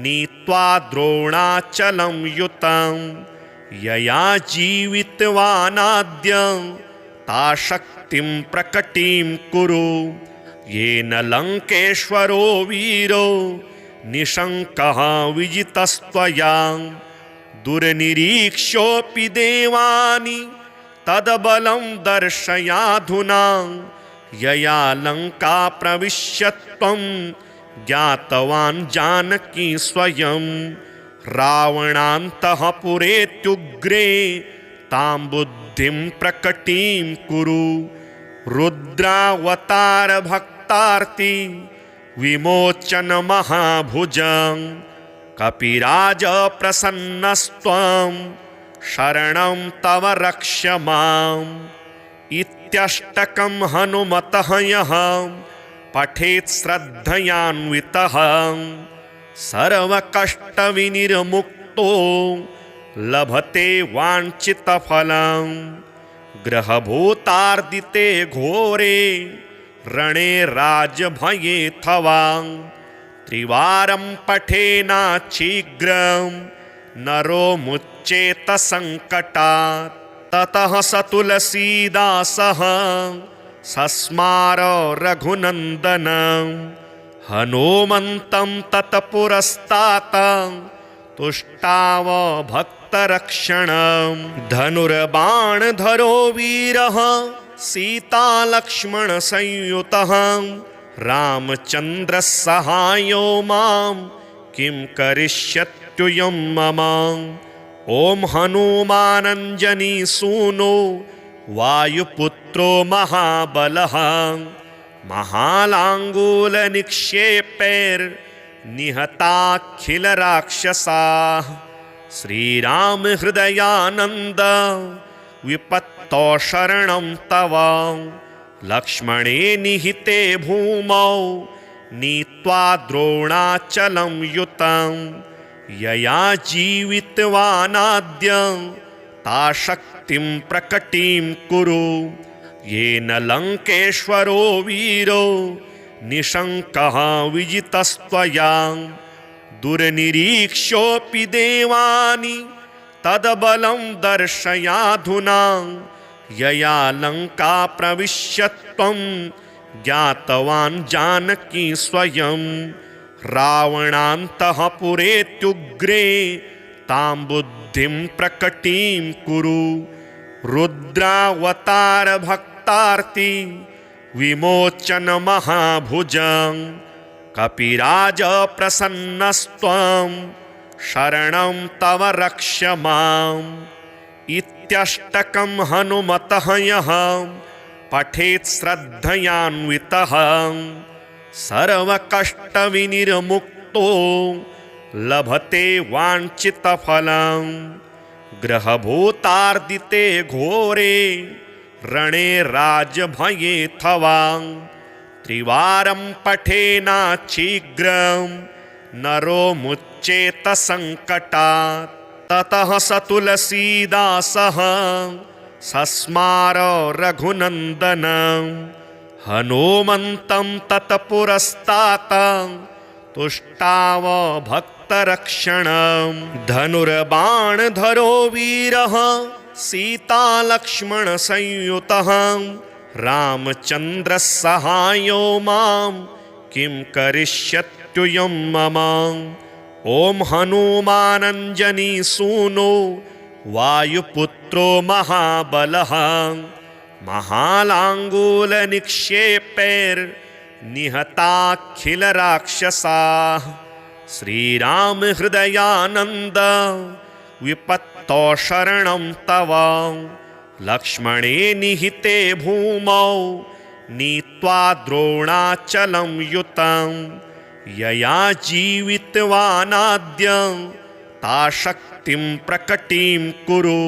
नीत्वा द्रोणाचलं युतं यया जीवितवानाद्य ता शक्तिं प्रकटीं कुरु येन लङ्केश्वरो वीरो निशङ्कः विजितस्त्वया दुर्निरीक्ष्योऽपि देवानि तद्बलं दर्शयाधुना यया लङ्का प्रविश्य त्वं ज्ञातवान् जानकी स्वयं रावणान्तःपुरेत्युग्रे तां बुद्धिं प्रकटीं कुरु रुद्रावतारभक्तार्ति विमोचन महाभुजं कपिराज प्रसन्नस्त्वं शरणं तव रक्ष माम् इत्यष्टकं हनुमतः यः पठेत् श्रद्धयान्वितः सर्वकष्टविनिर्मुक्तो लभते वाञ्छितफलं ग्रहभूतार्दिते घोरे रणे राजभयेऽथवा त्रिवारं पठेनाच्छीघ्रं नरो मुच्येत संकटात् ततः स तुलसीदासः सस्मार रघुनन्दनं हनुमन्तं तत्पुरस्तात् तुष्टाव भक्तरक्षणं धनुर्बाणधरो वीरः सीतालक्ष्मणसंयुतः रामचन्द्रः सहायो मां किं करिष्यत्युयं मम ॐ हनुमानञ्जनीसूनो वायुपुत्रो महाबलः महालाङ्गूलनिक्षेपैर्निहताखिलराक्षसाः निहताखिलराक्षसाः श्रीराम हृदयानन्द विपत्तौ शरणं तव लक्ष्मणे निहिते भूमौ नीत्वा द्रोणाचलं युतं यया जीवितवानाद्य ता शक्तिं प्रकटीं कुरु येन लङ्केश्वरो वीरो निशङ्कः विजितस्त्वया दुर्निरीक्ष्योऽपि देवानि तद्बलं दर्शयाधुना यया लङ्का प्रविश्यत्वं ज्ञातवान् जानकी स्वयं रावणान्तःपुरेत्युग्रे तां बुद्धिं प्रकटीं कुरु रुद्रावतार भक्तार्ति विमोचन महाभुजं कपिराज प्रसन्नस्त्वं शरणं तव रक्ष माम् इत्यष्टकं हनुमतः यः पठेत् श्रद्धयान्वितः सर्वकष्टविनिर्मुक्तो लभते वाञ्छितफलं ग्रहभूतार्दिते घोरे रणे राजभयेऽथवा त्रिवारं पठेनाच्छीघ्रं नरो मुच्येत सङ्कटात् ततः स तुलसीदासः सस्मार रघुनन्दनं हनुमन्तं तत्पुरस्तात् तुष्टाव भक्तरक्षणं धनुर्बाणधरो वीरः सीतालक्ष्मणसंयुतः रामचन्द्रः सहायो मां किं करिष्यत्युयं मम ॐ हनुमानञ्जनीसूनो वायुपुत्रो महाबलः महालाङ्गूलनिक्षेपैर्निहताखिलराक्षसाः श्रीराम हृदयानन्द विपत्तौ शरणं तव लक्ष्मणे निहिते भूमौ नीत्वा द्रोणाचलं युतं यया जीवितवानाद्य ता शक्तिं प्रकटीं कुरु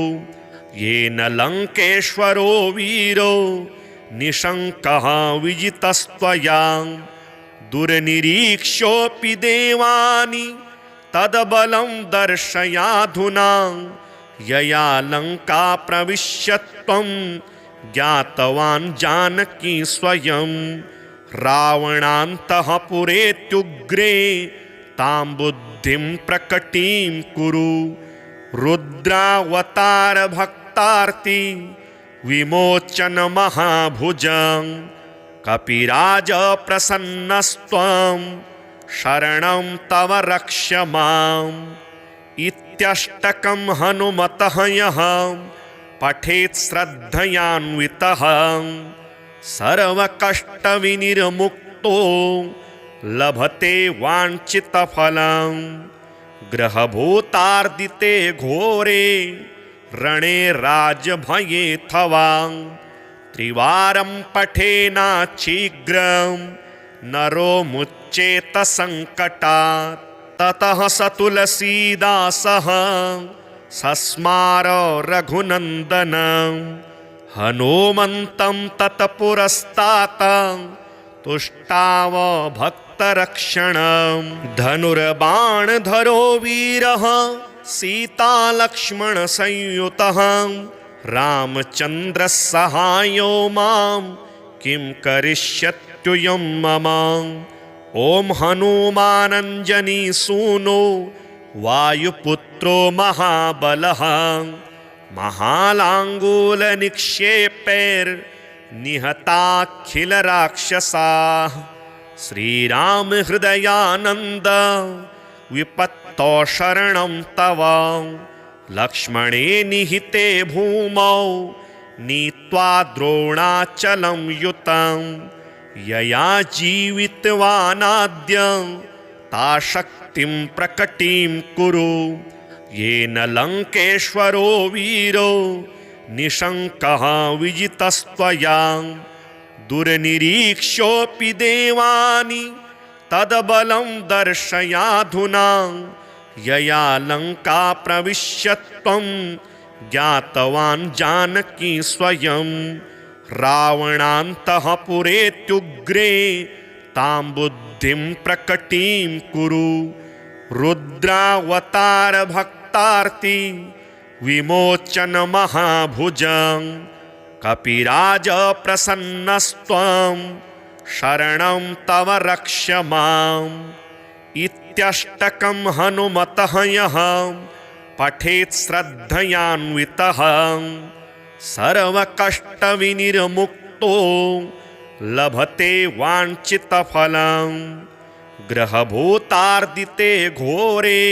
येन लङ्केश्वरो वीरो निशङ्कः विजितस्त्वया दुर्निरीक्ष्योऽपि देवानि तद्बलं दर्शयाधुना यया लङ्का प्रविश्यत्वं ज्ञातवान् जानकी स्वयं रावणान्तःपुरेत्युग्रे तां बुद्धिं प्रकटीं कुरु रुद्रावतार भक्तार्ति विमोचन महाभुजं कपिराज प्रसन्नस्त्वं शरणं तव रक्ष माम् इत्यष्टकं हनुमतः यः पठेत् श्रद्धयान्वितः सर्वकष्टविनिर्मुक्तो लभते वाञ्छितफलं ग्रहभूतार्दिते घोरे रणे राजभयेऽथवा त्रिवारं पठेनाच्छीघ्रं नरो मुच्येत सङ्कटात् ततः स तुलसीदासः सस्मार रघुनन्दनं हनुमन्तं तत्पुरस्तात् तुष्टाव भक्तरक्षणं धनुर्बाणधरो वीरः सीतालक्ष्मणसंयुतः रामचन्द्रः सहायो मां किं करिष्यत्युयं मम ॐ हनुमानञ्जनीसूनो वायुपुत्रो महाबलः महालाङ्गूलनिक्षेपैर्निहताखिलराक्षसाः श्रीराम हृदयानन्द विपत्तौ शरणं तव लक्ष्मणे निहिते भूमौ नीत्वा द्रोणाचलं युतं यया जीवितवानाद्य ता शक्तिं प्रकटीं कुरु येन लङ्केश्वरो वीरो निशङ्कः विजितस्त्वया दुर्निरीक्ष्योऽपि देवानि तद्बलं दर्शयाधुना यया लङ्का प्रविश्य त्वं ज्ञातवान् जानकी स्वयं रावणान्तःपुरेत्युग्रे तां बुद्धिं प्रकटीं कुरु रुद्रावतारभक्तार्ति विमोचन महाभुजं कपिराज प्रसन्नस्त्वं शरणं तव रक्ष माम् इत्यष्टकं हनुमतः यः पठेत् श्रद्धयान्वितः सर्वकष्टविनिर्मुक्तो लभते वाञ्छितफलं ग्रहभूतार्दिते घोरे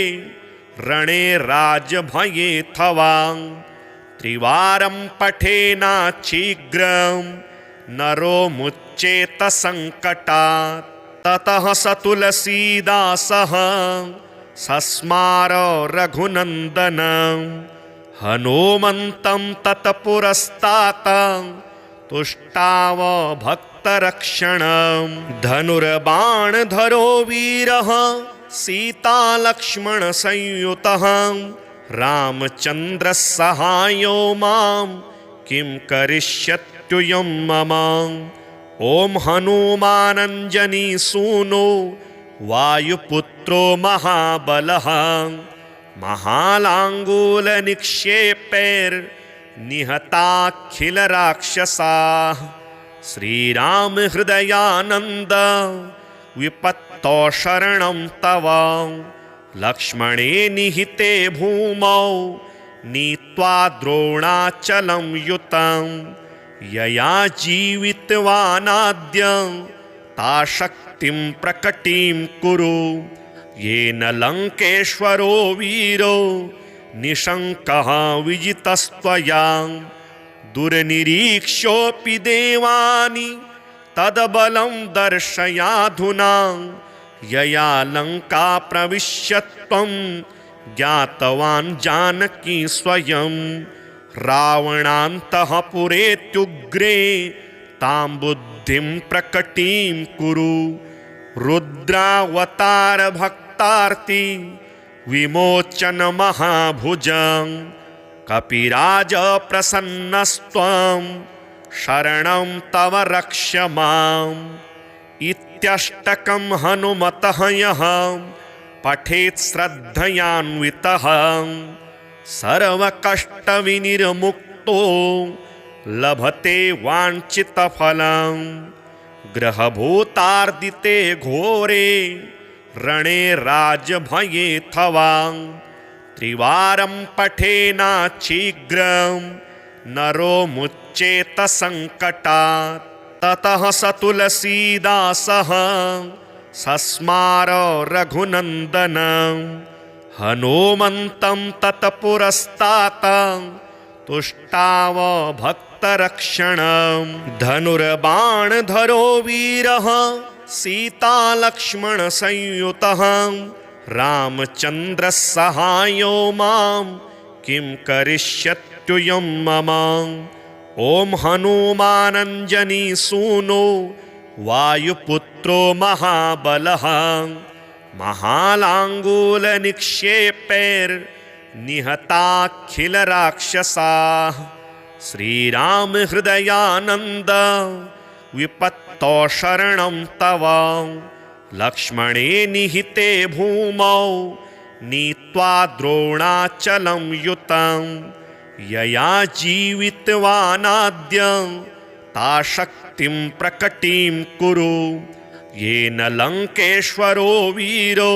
रणे राजभयेऽथवा त्रिवारं पठेनाच्छीघ्रं नरो मुच्येत सङ्कटात् ततः स तुलसीदासः सस्मार रघुनन्दनं हनुमन्तं तत्पुरस्तात् तुष्टाव भक्तरक्षणं धनुर्बाणधरो वीरः सीतालक्ष्मणसंयुतः रामचन्द्रः सहायो मां किं करिष्यत्युयं मम ॐ हनुमानञ्जनीसूनो वायुपुत्रो महाबलः महालाङ्गूलनिक्षेपैर्निहताखिलराक्षसाः श्रीरामहृदयानन्द विपत्तौ शरणं तव लक्ष्मणे निहिते भूमौ नीत्वा द्रोणाचलं युतं यया जीवितवानाद्य ता शक्तिं प्रकटीं कुरु येन लङ्केश्वरो वीरो निशङ्कः विजितस्त्वया दुर्निरीक्ष्योऽपि देवानि तद्बलं दर्शयाधुना यया लङ्का प्रविश्य त्वं ज्ञातवान् जानकी स्वयं रावणान्तःपुरेत्युग्रे तां बुद्धिं प्रकटीं कुरु रुद्रावतारभक्तार्ति विमोचन महाभुजं कपिराज प्रसन्नस्त्वं शरणं तव रक्ष माम् इत्यष्टकं हनुमतः यः पठेत् श्रद्धयान्वितः सर्वकष्टविनिर्मुक्तो लभते वाञ्छितफलं ग्रहभूतार्दिते घोरे रणे राजभयेऽथवा त्रिवारं पठेनाच्छीघ्रं नरो मुच्येत सङ्कटात् ततः स तुलसीदासः सस्मार रघुनन्दनं हनुमन्तं तत्पुरस्तात् तुष्टाव भक्तरक्षणं धनुर्बाणधरो वीरः सीतालक्ष्मणसंयुतः रामचन्द्रः सहायो मां किं करिष्यत्युयं मम ॐ हनुमानञ्जनीसूनो वायुपुत्रो महाबलः महालाङ्गूलनिक्षेपैर्निहताखिलराक्षसाः श्रीरामहृदयानन्द विपत्तौ शरणं तव लक्ष्मणे निहिते भूमौ नीत्वा द्रोणाचलं युतं यया जीवितवानाद्य ता शक्तिं प्रकटीं कुरु येन लङ्केश्वरो वीरो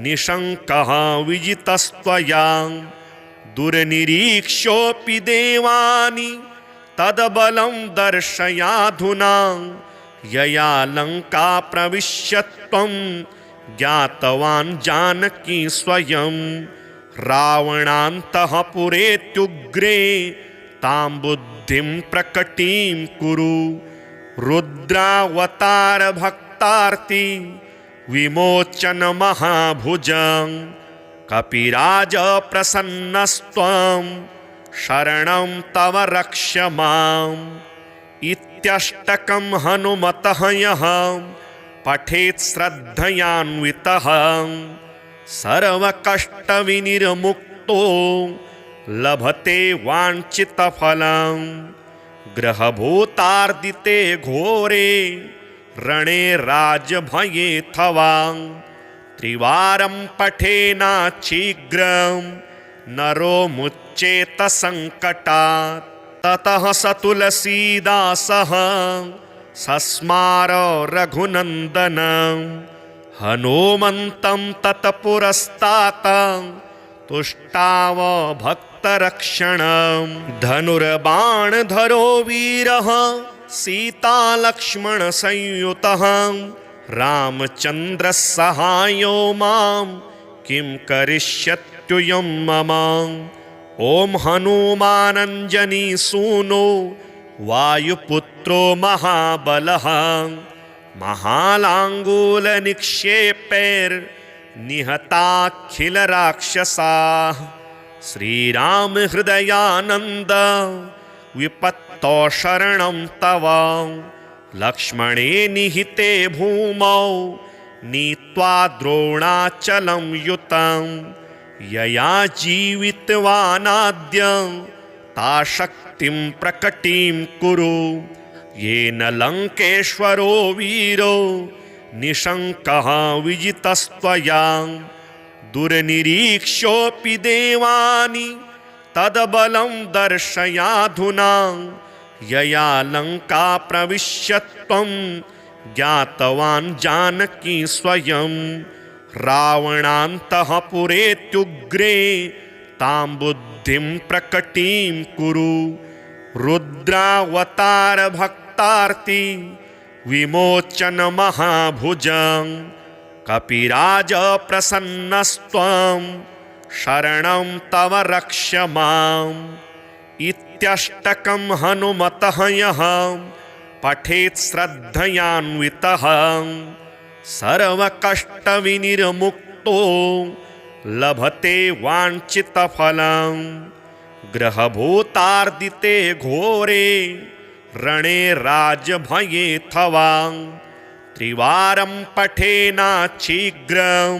निशङ्कः विजितस्त्वया दुर्निरीक्ष्योऽपि देवानि तद्बलं दर्शयाधुना यया लङ्का प्रविश्य त्वं ज्ञातवान् जानकी स्वयं रावणान्तःपुरेत्युग्रे तां बुद्धिं प्रकटीं कुरु रुद्रावतारभक्तार्ति विमोचन महाभुजं कपिराज प्रसन्नस्त्वं शरणं तव रक्ष माम् इत्यष्टकं हनुमतः यः पठेत् श्रद्धयान्वितः सर्वकष्टविनिर्मुक्तो लभते वाञ्छितफलं ग्रहभूतार्दिते घोरे रणे राजभयेऽथवा त्रिवारं पठेनाच्छीघ्रं नरो मुच्येत संकटात्। ततः स तुलसीदासः सस्मार रघुनन्दनं हनुमन्तं तत्पुरस्तात् तुष्टाव भक्तरक्षणं। धनुर्बाणधरो वीरः सीतालक्ष्मणसंयुतः रामचन्द्रः सहायो मां किं करिष्यत्युयं मम। ॐ हनुमानञ्जनीसूनो वायुपुत्रो महाबलः महालाङ्गूलनिक्षेपैर्निहताखिलराक्षसाः। श्रीरामहृदयानन्द विपत्तौ शरणं तव लक्ष्मणे निहिते भूमौ नीत्वा द्रोणाचलं युतं यया जीवितवानाद्य ता शक्तिं प्रकटीं कुरु येन लङ्केश्वरो वीरो निशङ्कः विजितस्त्वया। दुर्निरीक्ष्योऽपि देवानि तद्बलं दर्शयाधुना यया लङ्का प्रविश्य त्वं ज्ञातवान् जानकी स्वयं। रावणान्तःपुरेत्युग्रे तां बुद्धिं प्रकटीं कुरु रुद्रावतारभक्तार्ति विमोचन महाभुजं कपिराजप्रसन्नस्त्वं शरणं तव रक्ष माम्। इत्यष्टकं हनुमतः यः पठेत् श्रद्धयान्वितः सर्वकष्टविनिर्मुक्तो लभते वाञ्छितफलं ग्रहभूतार्दिते घोरे रणे राजभयेऽथवा त्रिवारं पठेनाच्छीघ्रं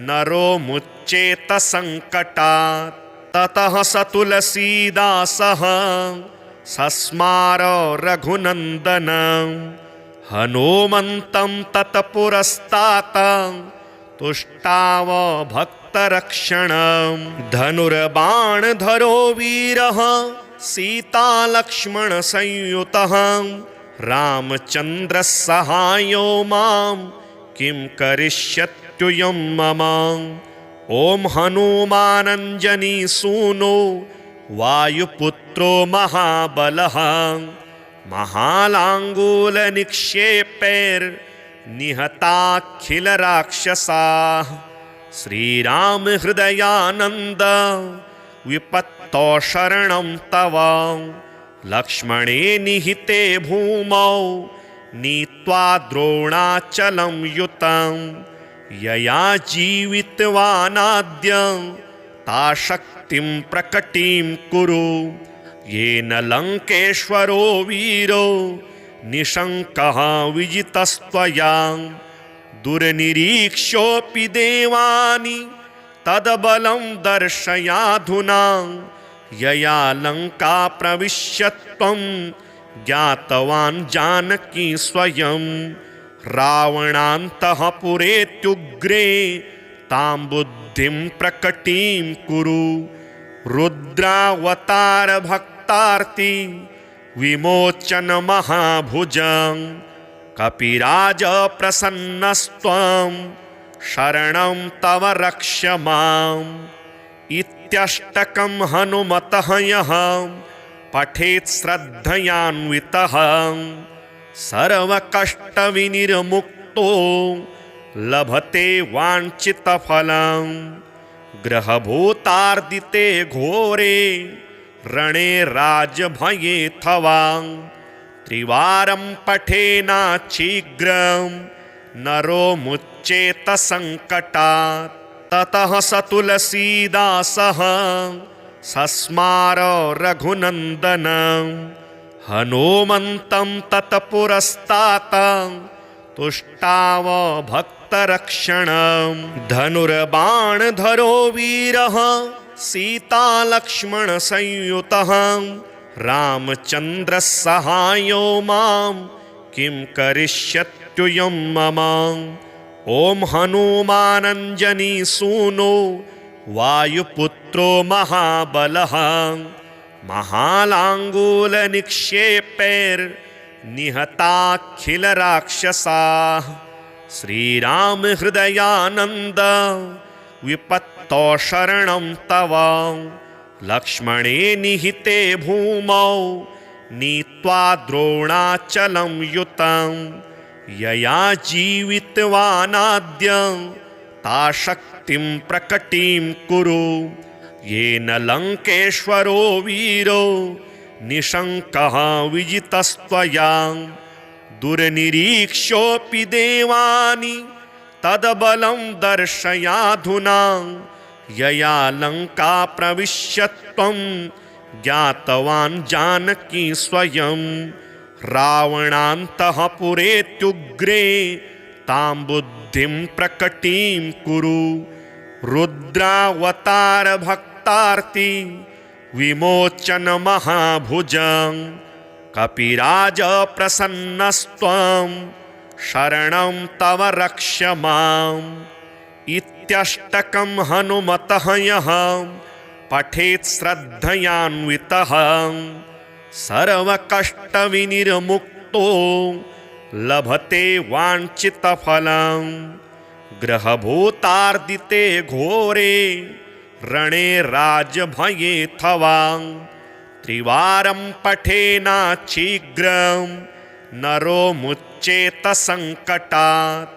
नरो मुच्येत संकटात्। ततः स तुलसीदासः सस्मार रघुनन्दनं हनुमन्तं तत्पुरस्तात् तुष्टाव भक्तरक्षणं। धनुर्बाणधरो वीरः सीतालक्ष्मणसंयुतः रामचन्द्रः सहायो मां किं करिष्यत्युयं मम। ॐ हनुमानञ्जनीसूनो वायुपुत्रो महाबलः महालाङ्गूलनिक्षेपैर्निहताखिलराक्षसाः। श्रीरामहृदयानन्द विपत्तौ शरणं तव लक्ष्मणे निहिते भूमौ नीत्वा द्रोणाचलं युतं यया जीवितवानाद्य ता शक्तिं प्रकटीं कुरु येन लङ्केश्वरो वीरो निशङ्कः विजितस्त्वया। दुर्निरीक्ष्योऽपि देवानि तद्बलं दर्शयाधुना यया लङ्का प्रविश्य त्वं ज्ञातवान् जानकी स्वयं। रावणान्तःपुरेत्युग्रे तां बुद्धिं प्रकटीं कुरु रुद्रावतारभक्तार्ति विमोचन महाभुजं कपिराजप्रसन्नस्त्वं शरणं तव रक्ष माम्। इत्यष्टकं हनुमतः यः पठेत् श्रद्धयान्वितः सर्वकष्टविनिर्मुक्तो लभते वाञ्छितफलं ग्रहभूतार्दिते घोरे रणे राजभयेऽथवा त्रिवारं पठेनाच्छीघ्रं नरो मुच्येत संकटात्। ततः स तुलसीदासः सस्मार रघुनन्दनं हनुमन्तं तत्पुरस्तात् तुष्टाव भक्तरक्षणं धनुर्बाणधरो वीरः सीतालक्ष्मणसंयुतः रामचन्द्रः सहायो मां किं करिष्यत्युयं मम ॐ हनुमानञ्जनीसूनो वायुपुत्रो महाबलः महालाङ्गूलनिक्षेपैर्निहताखिलराक्षसाः श्रीराम हृदयानन्द विपत्तौ शरणं तव लक्ष्मणे निहिते भूमौ नीत्वा द्रोणाचलं युतं यया जीवितवानाद्य ता शक्तिं प्रकटीं कुरु येन लङ्केश्वरो वीरो निशङ्कः विजितस्त्वया दुर्निरीक्ष्योऽपि देवानि तद्बलं दर्शयाधुना यया लङ्का प्रविश्यत्वं ज्ञातवान् जानकी स्वयं रावणान्तःपुरेत्युग्रे तां बुद्धिं प्रकटीं कुरु रुद्रावतार भक्तार्ति विमोचन महाभुजं कपिराज प्रसन्नस्त्वं शरणं तव रक्ष माम् इत्यष्टकं हनुमतः यः पठेत् श्रद्धयान्वितः सर्वकष्टविनिर्मुक्तो लभते वाञ्छितफलं ग्रहभूतार्दिते घोरे रणे राजभयेऽथवा त्रिवारं पठेनाच्छीघ्रं नरो मुच्येत संकटात्